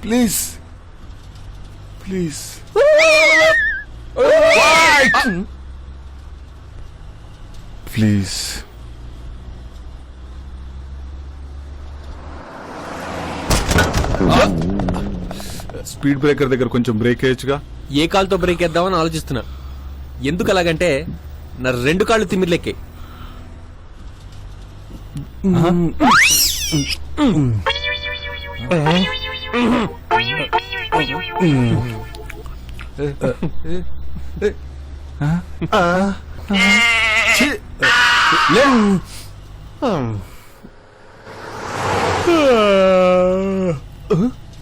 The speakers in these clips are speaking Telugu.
Please please please. Speed breaker దగ్గర కొంచెం బ్రేక్ వేయచ్చుగా. ఏ కాలుతో బ్రేక్ వేద్దామని ఆలోచిస్తున్నా. ఎందుకు అలాగంటే నా 2 కాళ్ళు తిమ్మిర్లెక్కే.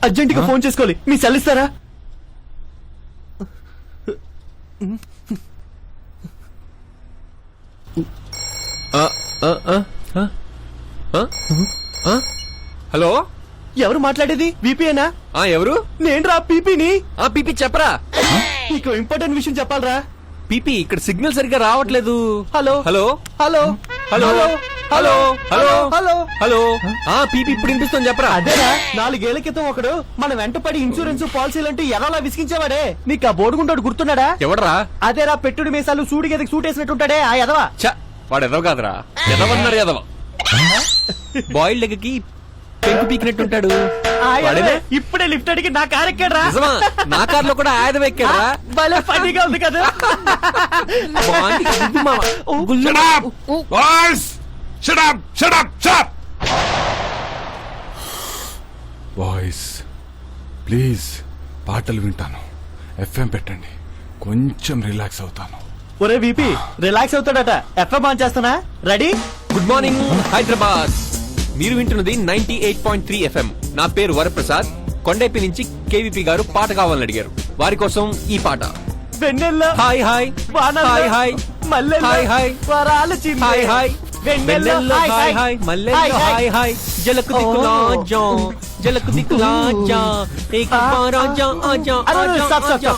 అర్జెంటుగా ఫోన్ చేసుకోవాలి. మీ సెల్లిస్తారా? హలో, ఎవరు మాట్లాడేది? విపిఏనా? ఎవరు? నేను రా పీపీని. పీపీ చెప్పరా. నీకు ఇంపార్టెంట్ విషయం చెప్పాలరా. పీపీ ఇక్కడ సిగ్నల్ సరిగ్గా రావట్లేదు. Hello hello hello hello hello hello hello hello. PP ఇప్పుడు వినిపిస్తుంది చెప్పరా. అదేరా, 4 ఏళ్ల క్రితం ఒకడు మన వెంట పడి ఇన్సూరెన్స్ పాలసీలంటూ ఎలాలా విసిగించేవాడే. నీకు ఆ బోర్డుగుంటాడు గుర్తున్నాడా? ఎవడరా? అదేరా, పెట్టుడు మీసాలు సూడి గదికి సూటేసినట్టుంటాడే ఆ ఎదవా. వాడు ఎదవ కాదురా, ఎదవన్నాడు ఎదవ. బాయిల్డ్ ఎగ్కి పెంకు పీకినట్టుంటాడు. ఇప్పుడే లిఫ్ట్ అడిగి నా కార్ ఎక్కాడ్రా. నా కార్ లో కూడా ఆయుధం ఎక్కాడా. భలే ఫన్నీగా ఉంది కదా. బాయ్స్ ప్లీజ్, పాటలు వింటాను. ఎఫ్ఎం పెట్టండి, కొంచెం రిలాక్స్ అవుతాను. ఒరే విపి, రిలాక్స్ అవుతాడట. ఎఫ్ఎం ఆన్ చేస్తానా? రెడీ? Good morning Hyderabad. మీరు వింటున్నది 98.3 FM. నా పేరు వరప్రసాద్. కొండైపి నుంచి కేవీపీ గారు పాట కావాలని అడిగారు. వారి కోసం ఈ పాట. వెన్నెల్లో హాయ్ హాయ్ హాయ్ హాయ్ మల్లెల్లో హాయ్ హాయ్ వరాలు చిమ్మే హాయ్ హాయ్ వెన్నెల్లో హాయ్ హాయ్ మల్లెల్లో హాయ్ హాయ్ జలకు దిక్కులా జా జలకు దిక్కులా జా ఏక్ బార్ ఆజా ఆజా ఆజా.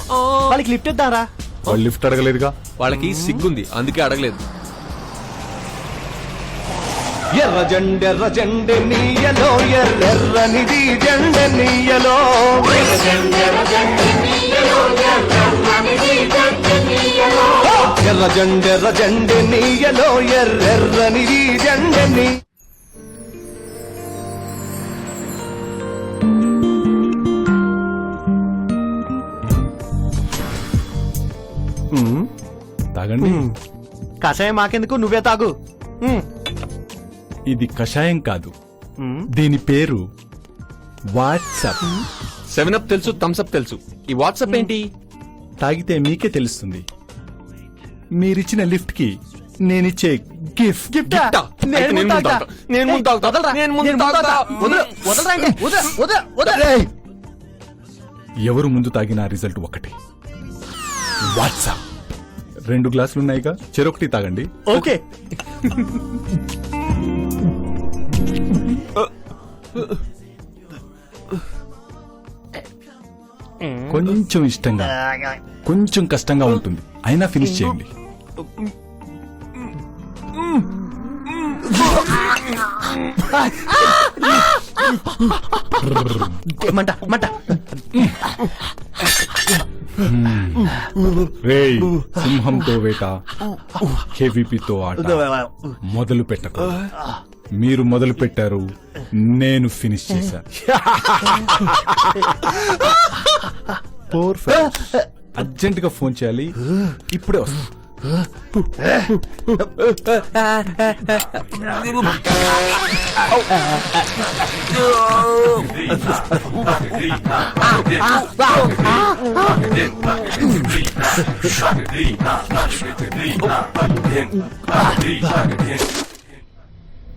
వాళ్ళకి లిఫ్ట్ ఇద్దారా? వాళ్ళు లిఫ్ట్ అడగలేదుగా. వాళ్ళకి సిగ్గుంది, అందుకే అడగలేదు. ఎర్ర జెండె నీయలో ఎర్రనిది జెండె నీయలో. ఎర్ర జెండె నీయలో ఎర్రనిది జెండె నీ. తాగండి. కషాయం మాకెందుకు, నువ్వే తాగు. ఇది కషాయం కాదు, దీని పేరు వాట్సాప్. 7up తెలుసు, థమ్స్అప్ తెలుసు. ఈ వాట్సాప్ ఏంటి? తాగితే మీకే తెలుస్తుంది. మీరిచ్చిన లిఫ్ట్ కి నేనిచ్చే గిఫ్ట్. ఎవరు ముందు తాగిన రిజల్ట్ ఒకటి. వాట్సాప్. 2 గ్లాసులున్నాయిగా, చెరొకటి తాగండి. ఓకే. కొంచెం ఇష్టంగా, కొంచెం కష్టంగా ఉంటుంది, అయినా ఫినిష్ చేయండి. రేయ్, సింహంతో వేట, కేవీపీతో ఆట. మొదలు పెట్టకు. మీరు మొదలు పెట్టారు, నేను ఫినిష్ చేశాను. అర్జెంట్ గా ఫోన్ చేయాలి, ఇప్పుడే వస్తా.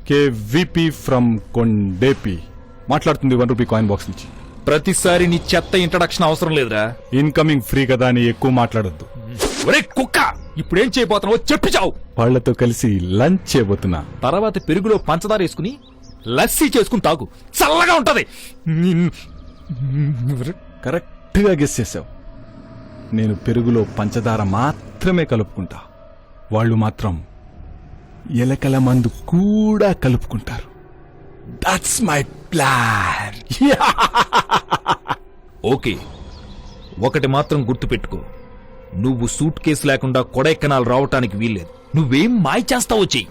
కేవీపీ ఫ్రమ్ కొండేపి మాట్లాడుతుంది. 1 రూపీ కాయిన్ బాక్స్ నుంచి. ప్రతిసారి నీ చెత్త ఇంట్రడక్షన్ అవసరం లేదురా. ఇన్కమింగ్ ఫ్రీ కదా అని ఎక్కువ మాట్లాడొద్దు. ఒరే కుక్క, ఇప్పుడేం చేయబోతున్నావో చెప్పి చావు. వాళ్లతో కలిసి లంచ్ చేయబోతున్నా. తర్వాత పెరుగులో పంచదార వేసుకుని లస్సీ చేసుకుని తాగు, చల్లగా ఉంటది. కరెక్ట్ గా గెస్ చేసావు. నేను పెరుగులో పంచదార మాత్రమే కలుపుకుంటా, వాళ్ళు మాత్రం ఎలకల మందు కూడా కలుపుకుంటారు. That's my plan. ఓకే, ఒకటి మాత్రం గుర్తుపెట్టుకో, నువ్వు సూట్ కేసు లేకుండా కొడైకెనాల్ రావటానికి వీల్లేదు. నువ్వేం మాయ చేస్తావో చెయ్యి.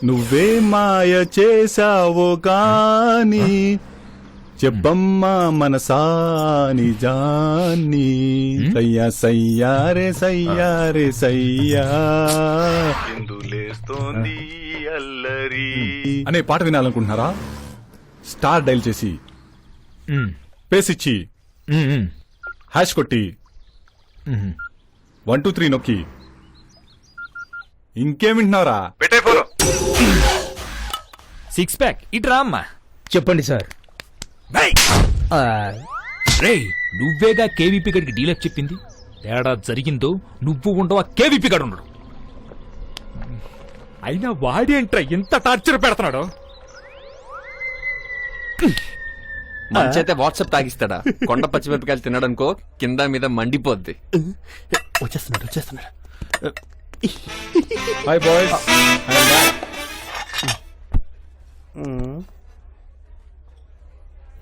నువ్వే మాయ చేసావో గాని చెప్పమ్మా మనసాని జాని. సయ్యా సయ్యారే సయ్యారే సయ్యా ఎందులేస్తోంది అల్లరి అనే పాట వినాలనుకుంటున్నారా? స్టార్ డైల్ చేసి పేస్ ఇచ్చి హ్యాష్ కొట్టి 1 2 3 నొక్కి ఇంకేం వింటున్నారా? పెట్టే ఫోన్. 6 ప్యాక్ ఇట్రా అమ్మా. చెప్పండి సార్. రే, నువ్వేగా కేవీపీ గడికి డీలప్ చెప్పింది. తేడా జరిగిందో నువ్వు ఉండవా, కేవీపీ గడు ఉండడు. అయినా వాడేంట్రా ఇంత టార్చర్ పెడుతున్నాడు? మంచైతే వాట్సాప్ తాగిస్తాడా? కొండ పచ్చిమిరపకాయలు తినడానికో కింద మీద మండిపోద్ది. వచ్చేస్తున్నాడు. హాయ్ బాయ్స్,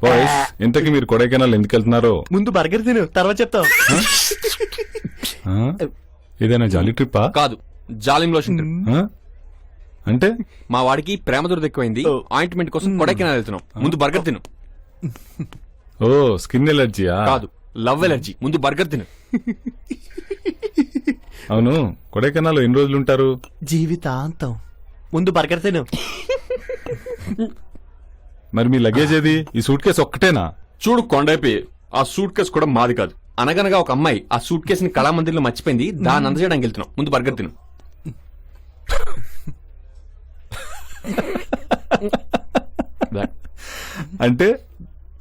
బాయ్స్ ఇంతకీ మీరు కొడైకెనాల్ ఎందుకు వెళ్తున్నారో? ముందు బర్గర్ తిను, తర్వాత చెప్తాం. ఆ? ఏదైనా జాలీ ట్రిప్పా? కాదు, జాలిం లోషన్. ఆ? అంటే మా వాడికి ప్రేమ దురద ఎక్కువైంది. ఆయింట్మెంట్ కోసం కొడైకెనాల్ వెళ్తున్నాం. ముందు బర్గర్ తిను. ఓ స్కిన్ ఎలర్జీయా? కాదు, లవ్ ఎలర్జీ. ముందు బర్గర్ తిను. అవును, కొడైకెనాల్ ఎన్ని రోజులు ఉంటారు? జీవితాంతం. ముందు బర్గర్ తిను. మరి మీ లగేజ్ ఏది? ఈ సూట్ కేసు ఒక్కటేనా? చూడు కొండైపోయి, ఆ సూట్ కేసు కూడా మాది కాదు. అనగనగా ఒక అమ్మాయి ఆ సూట్ కేసుని కళామందిర్లో మర్చిపోయింది. దాన్ని అందజేయడానికి వెళ్తున్నాం. ముందు బర్గర్ తిను. అంటే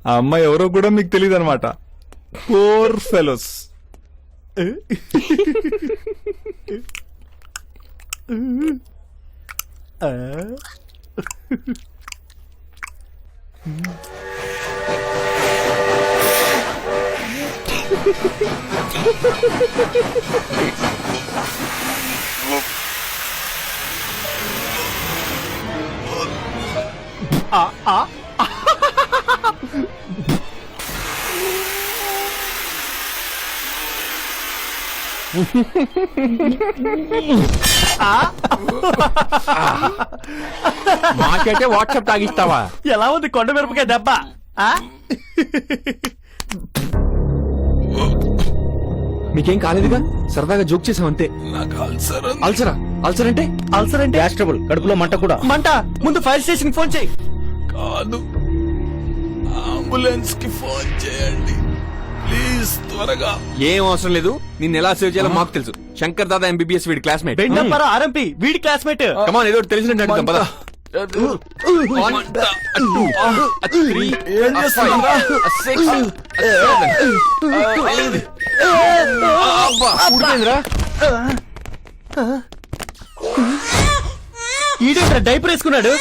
ఆ అమ్మాయి ఎవరో కూడా మీకు తెలియదు అనమాట. Poor fellows. మాకైతే వాట్సాప్ తాగిస్తావా? ఎలా ఉంది కొండ మిరపకాయ దెబ్బ? మీకేం కాలేదుగా? సరదాగా జోక్ చేసాం అంతే. అల్సరా? అల్సర్ అంటే? అల్సర్ అంటే గ్యాస్ ట్రబుల్, కడుపులో మంట కూడా. మంట? ముందు ఫైర్ స్టేషన్ ఫోన్ చేయి. కాదు, అంబులెన్స్ కి ఫోన్ చేయండి ప్లీజ్, త్వరగా. ఏం అవసరం లేదు. నిన్ను ఎలా సేవ్ చేయాలో మాకు తెలుసు. శంకర్ దాదా ఎంబీబీఎస్ వీడి క్లాస్మేట్. బెండప్పర ఆర్ఎంపీ వీడి క్లాస్మేట్. కమాన్, ఏదో ఒకటి తెలిసినట్టు అడుగుతాం పద. ఏం చేస్తున్నారా? ఈడేంట్రా డైపర్ వేసుకున్నాడు?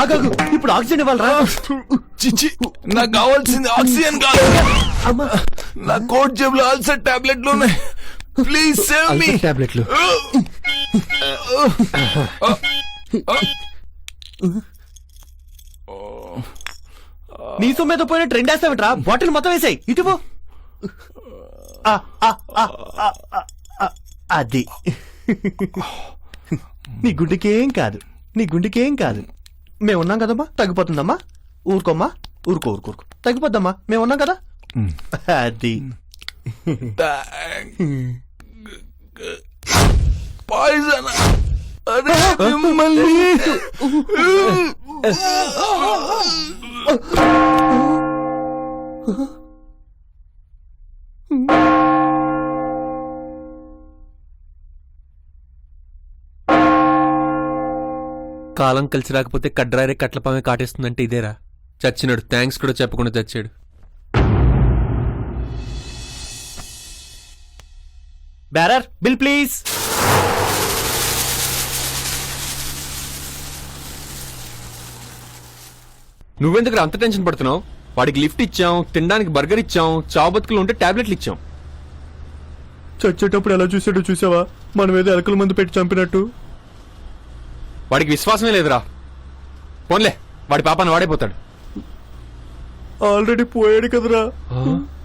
ఆగాగు, ఇప్పుడు ఆక్సిజన్ ఇవ్వాలరా? చిచ్చి, నాకు కావాల్సింది ఆక్సిజన్ కాదు. నా కోట్ జేబులో అల్సర్ టాబ్లెట్లు ఉన్నాయి. Please save me. టాబ్లెట్లు నీ సొమ్మేదో పోయిన ట్రెండ్ వేస్తావిట్రా? బాటిల్ మొత్తం వేసాయి. ఇటు పో. అది నీ గుండెకేం కాదు, నీ గుండెకేం కాదు. మేమున్నాం కదమ్మా, తగ్గిపోతుందమ్మా. ఊరుకోమ్మా, ఊరుకో. తగ్గిపోద్దమ్మా, మేమున్నాం కదా. అది పాయిజన్. అరే మిమ్మల్ని. కాలం కలిసి రాకపోతే కడ్రారే కట్లపామే కాటేస్తుందంటే ఇదేరా. చచ్చినాడు, థ్యాంక్స్ కూడా చెప్పకుండా చచ్చాడు. Bearer bill please. నువ్వెందుకు అంత టెన్షన్ పడుతున్నావు? వాడికి లిఫ్ట్ ఇచ్చాం, తినడానికి బర్గర్ ఇచ్చాం, చావు బతుకులు ఉంటే టాబ్లెట్లు ఇచ్చాం. చచ్చేటప్పుడు ఎలా చూసాడో చూసావా? మనం ఏదో ఎలకల మందు పెట్టి చంపినట్టు. వాడికి విశ్వాసమే లేదురా. పోన్లే, వాడి పాపాన్ని వాడైపోతాడు. ఆల్రెడీ పోయాడు కదరా.